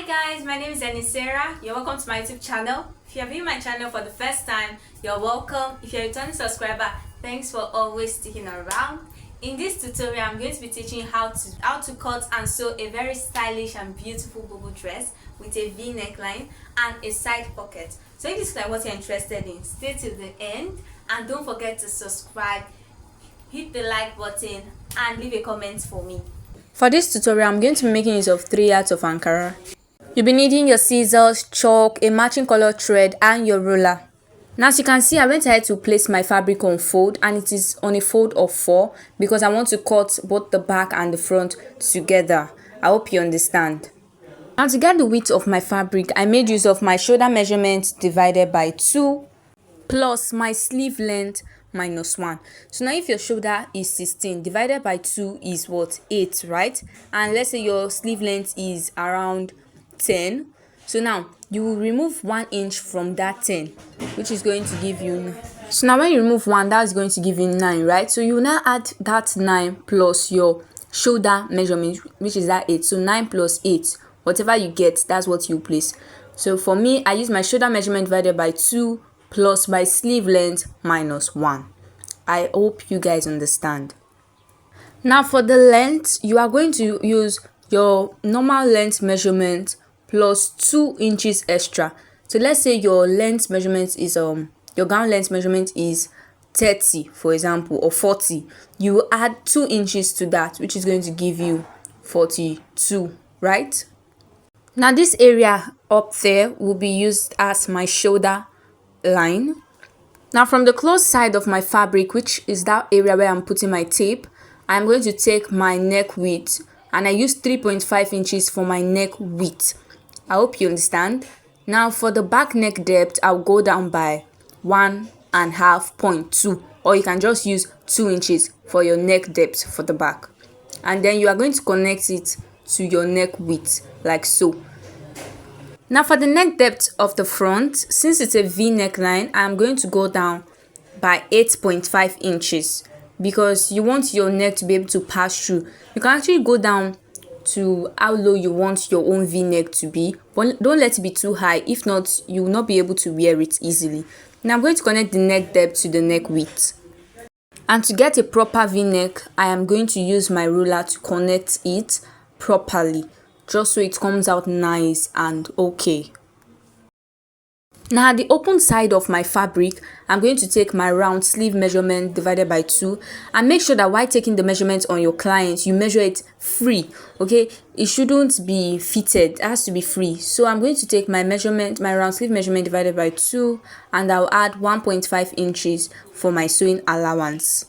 guys, my name is Sarah. You're welcome to my YouTube channel. If you're viewing my channel for the first time, you're welcome. If you're a returning subscriber, thanks for always sticking around. In this tutorial, I'm going to be teaching how to cut and sew a very stylish and beautiful bubu dress with a V neckline and a side pocket. So if this is like what you're interested in, stay till the end and don't forget to subscribe, hit the like button and leave a comment for me. For this tutorial, I'm going to be making use of 3 yards of Ankara. You'll be needing your scissors, chalk, a matching color thread and your ruler. Now as you can see, I went ahead to place my fabric on fold, and it is on a fold of 4 because I want to cut both the back and the front together. I hope you understand. Now to get the width of my fabric, I made use of my shoulder measurement divided by 2 plus my sleeve length minus 1. So now if your shoulder is 16 divided by 2 is what? 8, right? And let's say your sleeve length is around 10. So now you will remove 1 inch from that 10, which is going to give you, so now when you remove 1, that's going to give you 9, right? So you will now add that 9 plus your shoulder measurement, which is that 8. So 9 plus 8, whatever you get, that's what you place. So for me, I use my shoulder measurement divided by 2 plus my sleeve length minus 1. I hope you guys understand. Now for the length, you are going to use your normal length measurement plus 2 inches extra. So let's say your length measurement is your gown length measurement is 30, for example, or 40. You will add 2 inches to that, which is going to give you 42, right? Now this area up there will be used as my shoulder line. Now from the close side of my fabric, which is that area where I'm putting my tape, I'm going to take my neck width, and I use 3.5 inches for my neck width. I hope you understand. Now for the back neck depth, I'll go down by 1.5.2, or you can just use 2 inches for your neck depth for the back, and then you are going to connect it to your neck width like so. Now for the neck depth of the front, since it's a V neckline, I'm going to go down by 8.5 inches because you want your neck to be able to pass through. You can actually go down to how low you want your own V neck to be, but don't let it be too high. If not, you will not be able to wear it easily. Now I'm going to connect the neck depth to the neck width. And to get a proper V neck, I am going to use my ruler to connect it properly, just so it comes out nice and okay. Now at the open side of my fabric, I'm going to take my round sleeve measurement divided by 2, and make sure that while taking the measurement on your client, you measure it free, okay? It shouldn't be fitted, it has to be free. So I'm going to take my measurement, my round sleeve measurement divided by 2, and I'll add 1.5 inches for my sewing allowance.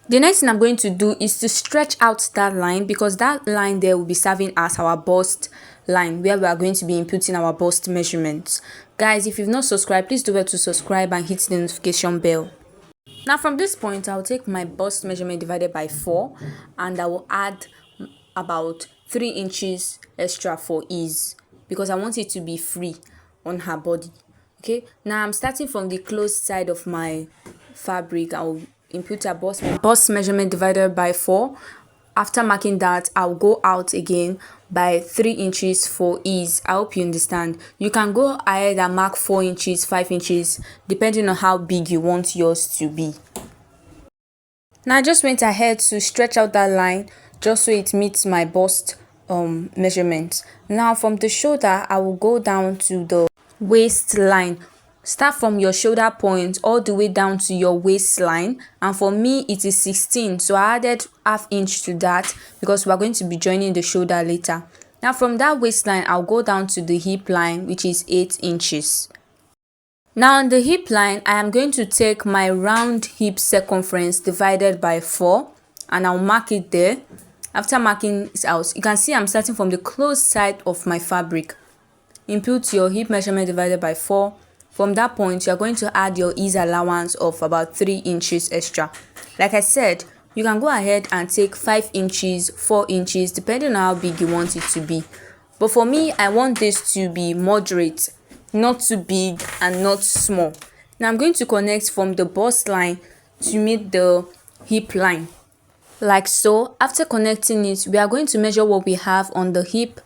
The next thing I'm going to do is to stretch out that line, because that line there will be serving as our bust line, where we are going to be inputting our bust measurements. Guys, if you've not subscribed, please do well to subscribe and hit the notification bell. Now from this point, I'll take my bust measurement divided by 4, and I will add about 3 inches extra for ease, because I want it to be free on her body. Okay, now I'm starting from the closed side of my fabric. I'll input a bust measurement divided by 4. After marking that, I'll go out again by 3 inches for ease. I hope you understand. You can go ahead and mark 4 inches, 5 inches, depending on how big you want yours to be. Now I just went ahead to stretch out that line just so it meets my bust measurement. Now from the shoulder, I will go down to the waistline. Start from your shoulder point all the way down to your waistline, and for me it is 16, so I added ½ inch to that because we are going to be joining the shoulder later. Now from that waistline, I'll go down to the hip line, which is 8 inches. Now on the hip line, I am going to take my round hip circumference divided by 4, and I'll mark it there. After marking it out, you can see I'm starting from the closed side of my fabric. Input your hip measurement divided by 4. From that point, you are going to add your ease allowance of about 3 inches extra. Like I said, you can go ahead and take 5 inches, 4 inches, depending on how big you want it to be. But for me, I want this to be moderate, not too big and not small. Now I'm going to connect from the bust line to meet the hip line, like so. After connecting it, we are going to measure what we have on the hip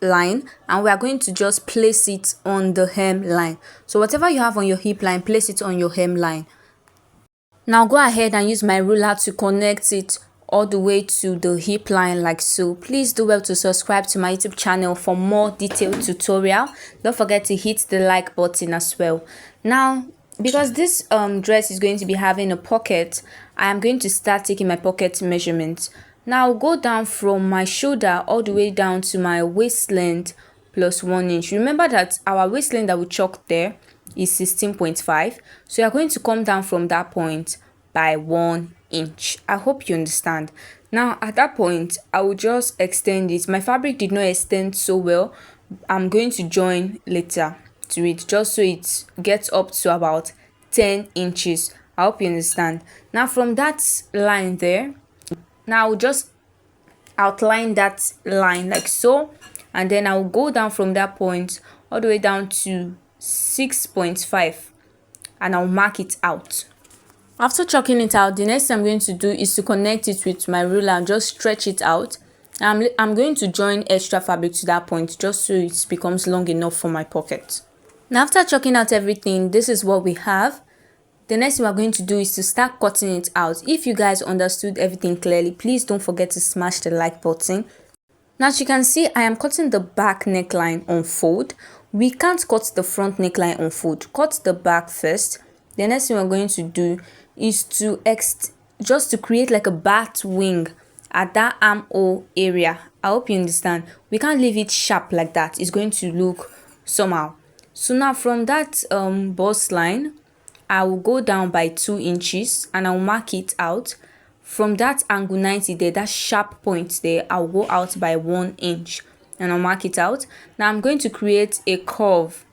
line, and we are going to just place it on the hem line. So whatever you have on your hip line, place it on your hem line. Now go ahead and use my ruler to connect it all the way to the hip line like so. Please do well to subscribe to my YouTube channel for more detailed tutorial. Don't forget to hit the like button as well. Now, because this dress is going to be having a pocket, I am going to start taking my pocket measurements. Now I'll go down from my shoulder all the way down to my waist length plus 1 inch. Remember that our waist length that we chalked there is 16.5, so you're going to come down from that point by 1 inch. I hope you understand. Now at that point, I will just extend it. My fabric did not extend so well. I'm going to join later to it just so it gets up to about 10 inches. I hope you understand. Now from that line there, now I'll just outline that line like so, and then I'll go down from that point all the way down to 6.5, and I'll mark it out. After chalking it out, the next thing I'm going to do is to connect it with my ruler and just stretch it out. I'm going to join extra fabric to that point just so it becomes long enough for my pocket. Now after chalking out everything, this is what we have. The next thing we're going to do is to start cutting it out. If you guys understood everything clearly, please don't forget to smash the like button. Now as you can see, I am cutting the back neckline on fold. We can't cut the front neckline on fold. Cut the back first. The next thing we're going to do is to just to create like a bat wing at that armhole area. I hope you understand. We can't leave it sharp like that. It's going to look somehow. So now from that bust line, I will go down by 2 inches and I'll mark it out. From that angle 90 there, that sharp point there, I'll go out by 1 inch and I'll mark it out. Now I'm going to create a curve.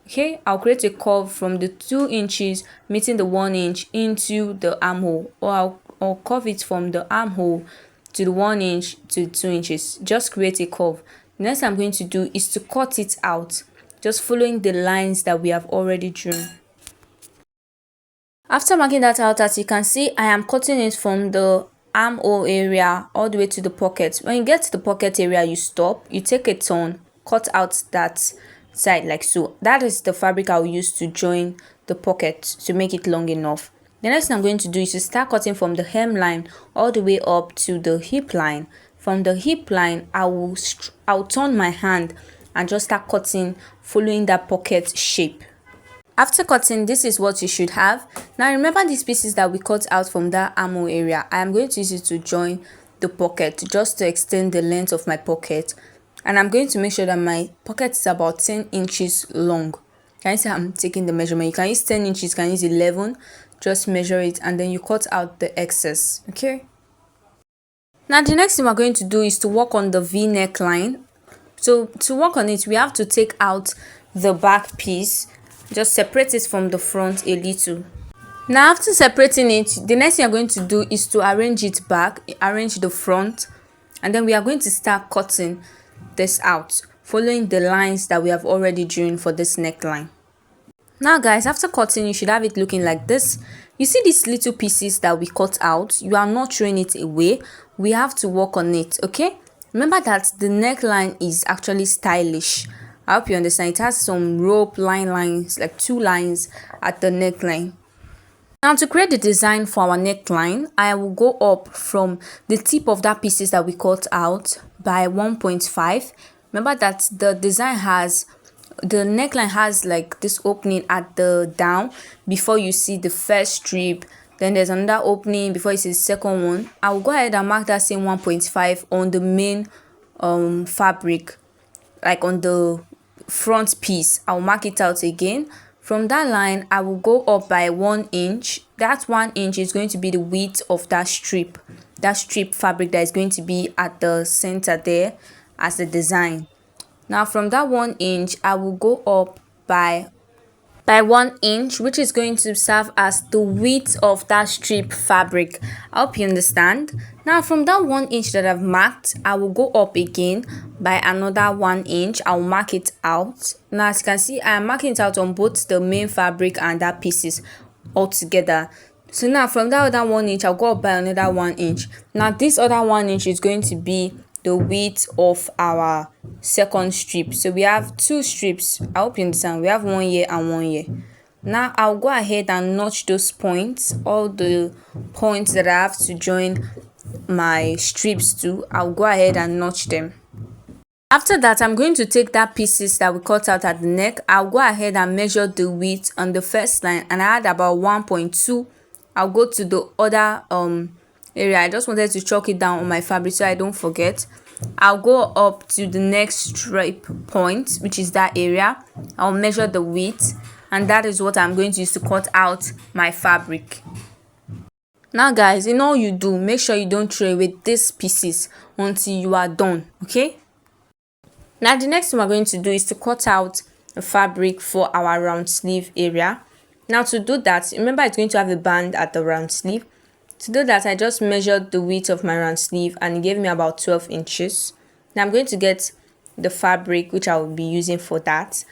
Okay, I'll create a curve from the 2 inches meeting the 1 inch into the armhole, or I'll curve it from the armhole to the 1 inch to 2 inches. Just create a curve. The next thing I'm going to do is to cut it out, just following the lines that we have already drawn. After marking that out, as you can see, I am cutting it from the armhole area all the way to the pocket. When you get to the pocket area, you stop, you take a turn, cut out that side like so. That is the fabric I'll use to join the pocket to make it long enough. The next thing I'm going to do is to start cutting from the hemline all the way up to the hip line. From the hip line, I'll turn my hand and just start cutting following that pocket shape. After cutting, this is what you should have. Now remember these pieces that we cut out from that armhole area. I am going to use it to join the pocket just to extend the length of my pocket. And I'm going to make sure that my pocket is about 10 inches long. Can you see I'm taking the measurement? You can use 10 inches, you can use 11. Just measure it and then you cut out the excess. Okay. Now the next thing we're going to do is to work on the V neckline. So to work on it, we have to take out the back piece. Just separate it from the front a little. Now after separating it, the next thing you're going to do is to arrange it back, arrange the front, and then we are going to start cutting this out, following the lines that we have already drawn for this neckline. Now guys, after cutting, you should have it looking like this. You see these little pieces that we cut out, you are not throwing it away. We have to work on it, okay? Remember that the neckline is actually stylish. I hope you understand. It has some rope lines, like 2 lines at the neckline. Now to create the design for our neckline, I will go up from the tip of that pieces that we cut out by 1.5. Remember that the neckline has like this opening at the down before you see the first strip. Then there's another opening before you see the second one. I will go ahead and mark that same 1.5 on the main fabric, like on the front piece. I'll mark it out again. From that line, I will go up by 1 inch. That 1 inch is going to be the width of that strip fabric that is going to be at the center there as the design. Now from that 1 inch, I will go up by 1 inch, which is going to serve as the width of that strip fabric. I hope you understand. Now from that 1 inch that I've marked, I will go up again by another 1 inch. I'll mark it out. Now as you can see, I am marking it out on both the main fabric and that pieces all together. So now from that other 1 inch, I'll go up by another 1 inch. Now this other 1 inch is going to be the width of our second strip. So we have two strips. I hope you understand. We have 1 here and 1 here. Now I'll go ahead and notch those points, all the points that I have to join my strips to. I'll go ahead and notch them. After that, I'm going to take that pieces that we cut out at the neck. I'll go ahead and measure the width on the first line, and I had about 1.2. I'll go to the other area. I just wanted to chalk it down on my fabric so I don't forget. I'll go up to the next strip point, which is that area. I'll measure the width, and that is what I'm going to use to cut out my fabric. Now guys, in all you do, make sure you don't throw away these pieces until you are done, okay? Now the next thing we're going to do is to cut out the fabric for our round sleeve area. Now to do that, remember it's going to have a band at the round sleeve. To do that, I just measured the width of my round sleeve and it gave me about 12 inches. Now I'm going to get the fabric which I will be using for that.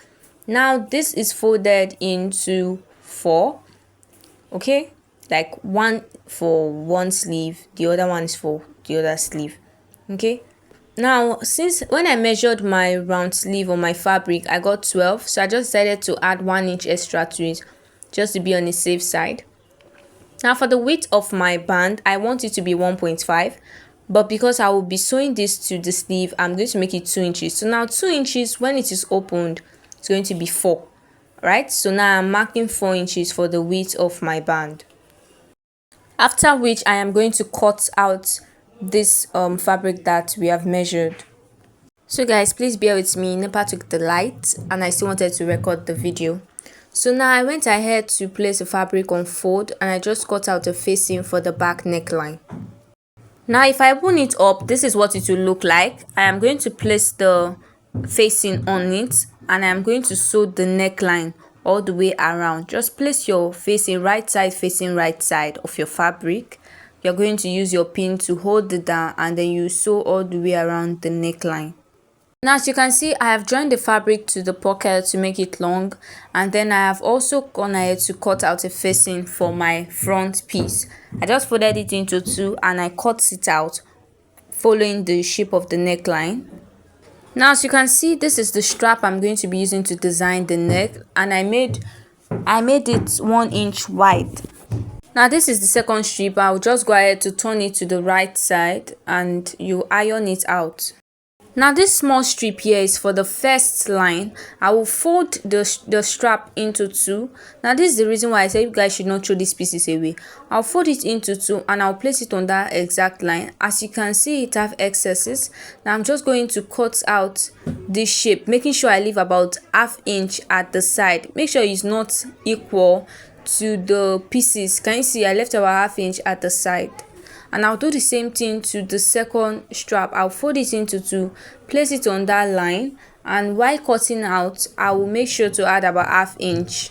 Now this is folded into 4, okay? Like one for one sleeve, the other one is for the other sleeve, okay? Now since when I measured my round sleeve on my fabric, I got 12, so I just decided to add 1 inch extra to it just to be on the safe side. Now for the width of my band, I want it to be 1.5, but because I will be sewing this to the sleeve, I'm going to make it 2 inches. So now 2 inches, when it is opened, it's going to be 4, right? So now I'm marking 4 inches for the width of my band. After which I am going to cut out this fabric that we have measured. So guys, please bear with me. NEPA took the light and I still wanted to record the video. So now I went ahead to place the fabric on fold and I just cut out a facing for the back neckline. Now if I open it up, this is what it will look like. I am going to place the facing on it and I am going to sew the neckline all the way around. Just place your facing right side of your fabric. You're going to use your pin to hold it down and then you sew all the way around the neckline. Now as you can see, I have joined the fabric to the pocket to make it long, and then I have also gone ahead to cut out a facing for my front piece. I just folded it into 2 and I cut it out following the shape of the neckline. Now as you can see, this is the strap I'm going to be using to design the neck, and I made it 1 inch wide. Now this is the second strip. I'll just go ahead to turn it to the right side and you iron it out. Now this small strip here is for the first line. I will fold the strap into 2. Now this is the reason why I say you guys should not throw these pieces away. I'll fold it into 2 and I'll place it on that exact line. As you can see, it have excesses. Now I'm just going to cut out this shape, making sure I leave about ½ inch at the side. Make sure it's not equal to the pieces. Can you see I left about ½ inch at the side? And I'll do the same thing to the second strap. I'll fold it into 2, place it on that line, and while cutting out, I will make sure to add about ½ inch.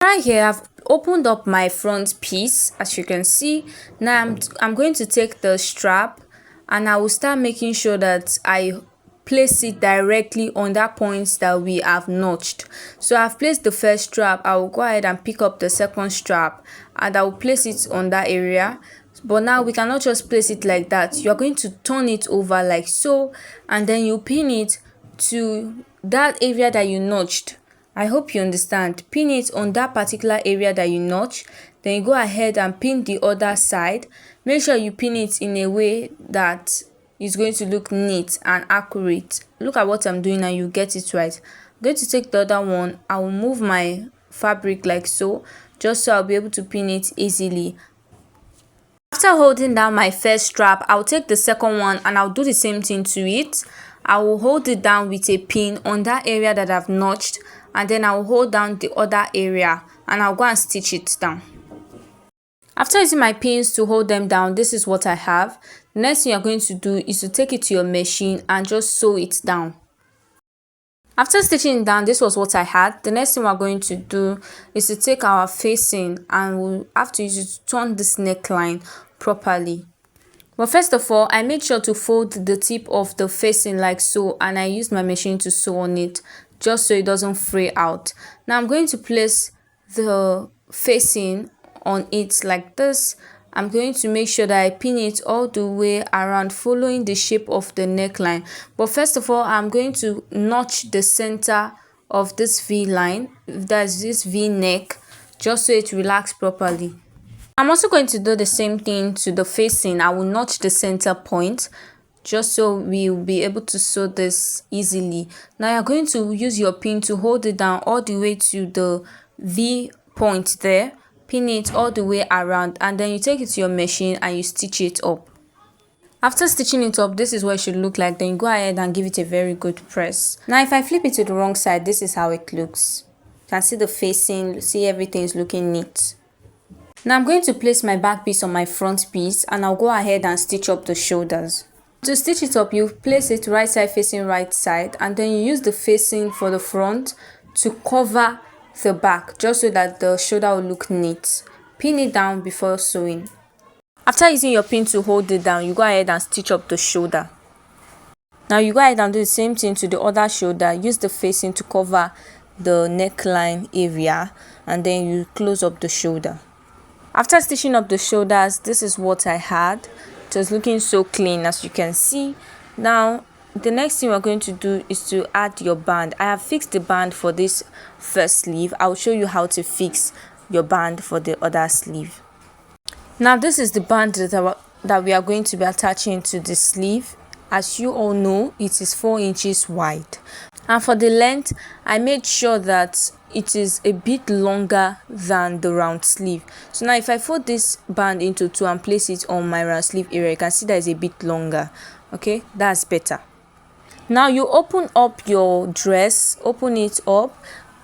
Right here, I've opened up my front piece, as you can see. Now I'm going to take the strap and I will start making sure that I place it directly on that point that we have notched. So I've placed the first strap. I will go ahead and pick up the second strap and I will place it on that area. But now we cannot just place it like that. You are going to turn it over like so, and then you pin it to that area that you notched. I hope you understand. Pin it on that particular area that you notched. Then you go ahead and pin the other side. Make sure you pin it in a way that is going to look neat and accurate. Look at what I'm doing and you get it right. I'm going to take the other one. I will move my fabric like so, just so I'll be able to pin it easily. After holding down my first strap, I'll take the second one and I'll do the same thing to it. I will hold it down with a pin on that area that I've notched, and then I'll hold down the other area and I'll go and stitch it down. After using my pins to hold them down, this is what I have. The next thing you're going to do is to take it to your machine and just sew it down. After stitching it down, this was what I had. The next thing we're going to do is to take our facing and we'll have to use it to turn this neckline properly. But first of all, I made sure to fold the tip of the facing like so, and I used my machine to sew on it just so it doesn't fray out. Now I'm going to place the facing on it like this, I'm going to make sure that I pin it all the way around, following the shape of the neckline. But first of all, I'm going to notch the center of this V line, that's this V neck, just so it relaxes properly. I'm also going to do the same thing to the facing. I will notch the center point just so we will be able to sew this easily. Now you're going to use your pin to hold it down all the way to the V point there. Pin it all the way around, and then you take it to your machine and you stitch it up. After stitching it up, this is what it should look like. Then you go ahead and give it a very good press. Now if I flip it to the wrong side, this is how it looks. You can see the facing, see everything is looking neat. Now I'm going to place my back piece on my front piece, and I'll go ahead and stitch up the shoulders. To stitch it up, you place it right side facing right side, and then you use the facing for the front to cover the back, just so that the shoulder will look neat. Pin it down before sewing. After using your pin to hold it down, you go ahead and stitch up the shoulder. Now you go ahead and do the same thing to the other shoulder. Use the facing to cover the neckline area, and then you close up the shoulder. After stitching up the shoulders, this is what I had. It was looking so clean, as you can see. Now the next thing we're going to do is to add your band. I have fixed the band for this first sleeve. I'll show you how to fix your band for the other sleeve. Now this is the band that we are going to be attaching to the sleeve. As you all know, it is 4 inches wide, and for the length I made sure that it is a bit longer than the round sleeve. So now if I fold this band into 2 and place it on my round sleeve area, you can see that it's a bit longer. Okay, that's better. Now you open up your dress, open it up,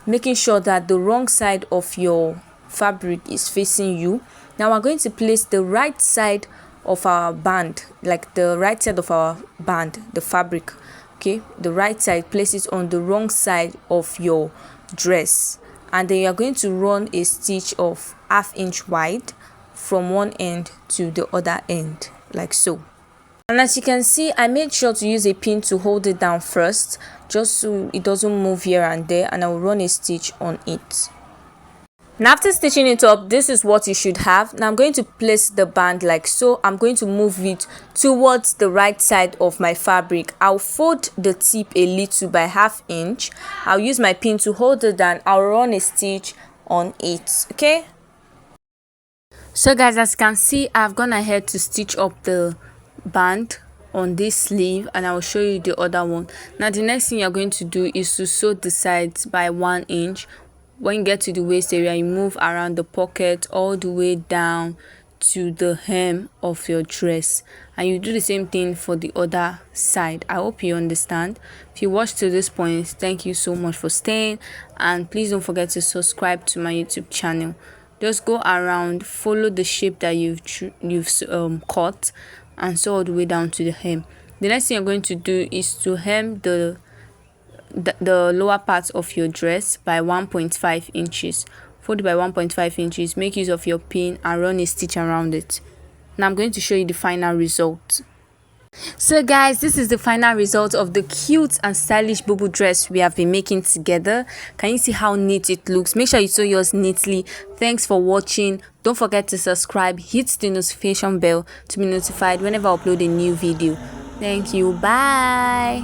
making sure that the wrong side of your fabric is facing you. Now we're going to place the right side of our band, like the right side of our band, the fabric. Okay, the right side, place it on the wrong side of your dress, and then you are going to run a stitch of 1/2 inch wide from one end to the other end, like so. And as you can see, I made sure to use a pin to hold it down first, just so it doesn't move here and there, and I will run a stitch on it. Now after stitching it up, this is what you should have. Now I'm going to place the band like so. I'm going to move it towards the right side of my fabric. I'll fold the tip a little by 1/2 inch. I'll use my pin to hold it down. I'll run a stitch on it. Okay, so guys, as you can see, I've gone ahead to stitch up the band on this sleeve, and I will show you the other one. Now the next thing you're going to do is to sew the sides by 1 inch. When you get to the waist area, you move around the pocket all the way down to the hem of your dress, and you do the same thing for the other side. I hope you understand. If you watched to this point, thank you so much for staying, and please don't forget to subscribe to my YouTube channel. Just go around, follow the shape that you've cut, and sew all the way down to the hem. The next thing you're going to do is to hem the lower part of your dress by 1.5 inches. Fold it by 1.5 inches. Make use of your pin and run a stitch around it. Now I'm going to show you the final result. So guys, this is the final result of the cute and stylish bubu dress we have been making together. Can you see how neat it looks? Make sure you sew yours neatly. Thanks for watching. Don't forget to subscribe, hit the notification bell to be notified whenever I upload a new video. Thank you. Bye.